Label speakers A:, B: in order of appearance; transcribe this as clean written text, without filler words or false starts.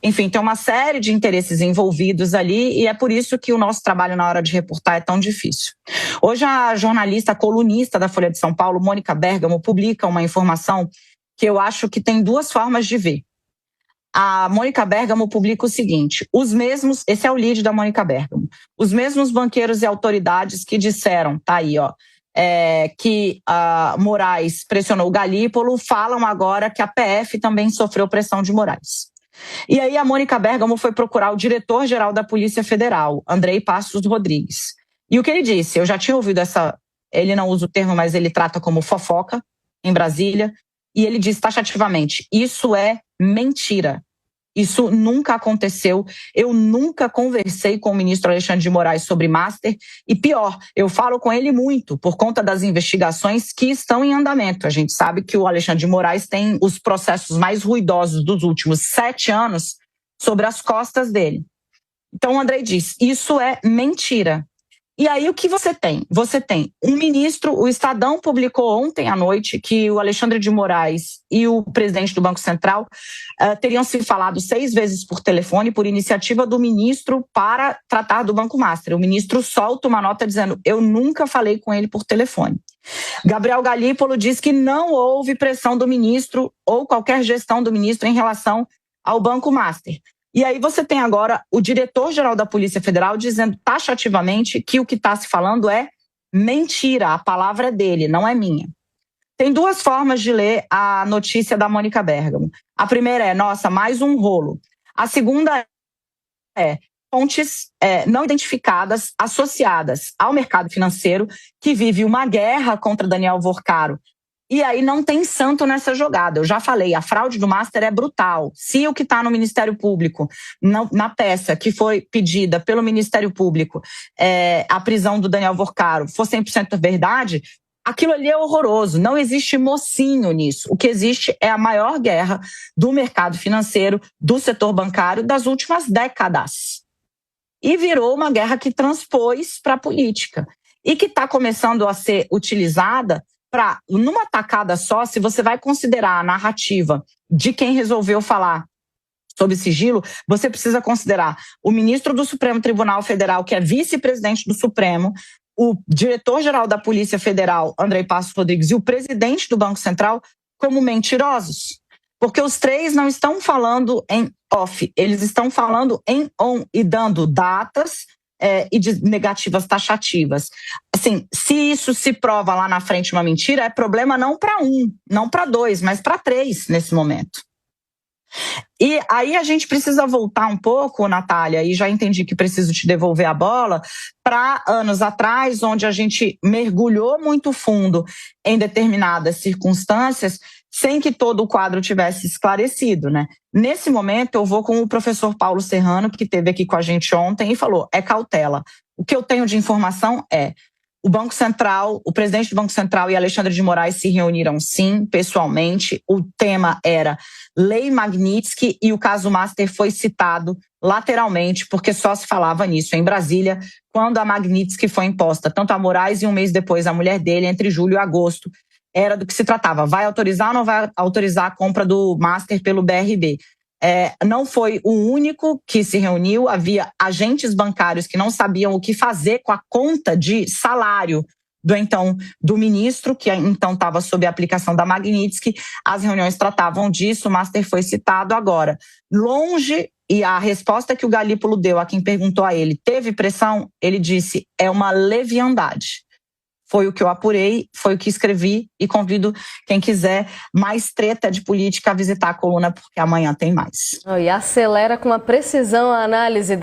A: Enfim, tem uma série de interesses envolvidos ali e é por isso que o nosso trabalho na hora de reportar é tão difícil. Hoje a jornalista, a colunista da Folha de São Paulo, Mônica Bergamo, publica uma informação que eu acho que tem duas formas de ver. A Mônica Bergamo publica o seguinte: esse é o lead da Mônica Bergamo, os mesmos banqueiros e autoridades que disseram, tá aí, ó, que Moraes pressionou o Galípolo, falam agora que a PF também sofreu pressão de Moraes. E aí a Mônica Bergamo foi procurar o diretor-geral da Polícia Federal, Andrei Passos Rodrigues. E o que ele disse? Eu já tinha ouvido ele não usa o termo, mas ele trata como fofoca em Brasília, e ele diz taxativamente: isso é mentira. Isso nunca aconteceu. Eu nunca conversei com o ministro Alexandre de Moraes sobre Master. E pior, eu falo com ele muito por conta das investigações que estão em andamento. A gente sabe que o Alexandre de Moraes tem os processos mais ruidosos dos últimos 7 anos sobre as costas dele. Então o Andrei diz: isso é mentira. E aí o que você tem? Você tem um ministro, o Estadão publicou ontem à noite que o Alexandre de Moraes e o presidente do Banco Central teriam se falado 6 vezes por telefone por iniciativa do ministro para tratar do Banco Master. O ministro solta uma nota dizendo: eu nunca falei com ele por telefone. Gabriel Galípolo diz que não houve pressão do ministro ou qualquer gestão do ministro em relação ao Banco Master. E aí você tem agora o diretor-geral da Polícia Federal dizendo taxativamente que o que está se falando é mentira, a palavra é dele, não é minha. Tem 2 formas de ler a notícia da Mônica Bergamo. A primeira é: nossa, mais um rolo. A segunda é: fontes não identificadas associadas ao mercado financeiro que vive uma guerra contra Daniel Vorcaro. E aí não tem santo nessa jogada. Eu já falei, a fraude do Master é brutal. Se o que está no Ministério Público, na peça que foi pedida pelo Ministério Público, a prisão do Daniel Vorcaro, for 100% verdade, aquilo ali é horroroso. Não existe mocinho nisso. O que existe é a maior guerra do mercado financeiro, do setor bancário das últimas décadas. E virou uma guerra que transpôs para a política. E que está começando a ser utilizada para, numa tacada só, se você vai considerar a narrativa de quem resolveu falar sobre sigilo, você precisa considerar o ministro do Supremo Tribunal Federal, que é vice-presidente do Supremo, o diretor-geral da Polícia Federal, Andrei Passos Rodrigues, e o presidente do Banco Central como mentirosos. Porque os 3 não estão falando em off, eles estão falando em on e dando datas e de negativas taxativas. Assim, se isso se prova lá na frente uma mentira, é problema não para 1, não para 2, mas para 3 nesse momento. E aí a gente precisa voltar um pouco, Natália, e já entendi que preciso te devolver a bola, para anos atrás, onde a gente mergulhou muito fundo em determinadas circunstâncias, sem que todo o quadro tivesse esclarecido, né? Nesse momento, eu vou com o professor Paulo Serrano, que esteve aqui com a gente ontem e falou: é cautela. O que eu tenho de informação é: o Banco Central, o presidente do Banco Central e Alexandre de Moraes se reuniram sim, pessoalmente. O tema era Lei Magnitsky e o caso Master foi citado lateralmente, porque só se falava nisso em Brasília, quando a Magnitsky foi imposta, tanto a Moraes e um mês depois a mulher dele, entre julho e agosto. Era do que se tratava: vai autorizar ou não vai autorizar a compra do Master pelo BRB? Não foi o único que se reuniu, havia agentes bancários que não sabiam o que fazer com a conta de salário do ministro, que então estava sob a aplicação da Magnitsky. As reuniões tratavam disso, o Master foi citado agora. Longe, e a resposta que o Galípolo deu a quem perguntou a ele: teve pressão? Ele disse: é uma leviandade. Foi o que eu apurei, foi o que escrevi, e convido quem quiser mais treta de política a visitar a coluna, porque amanhã tem mais.
B: E acelera com uma precisão a análise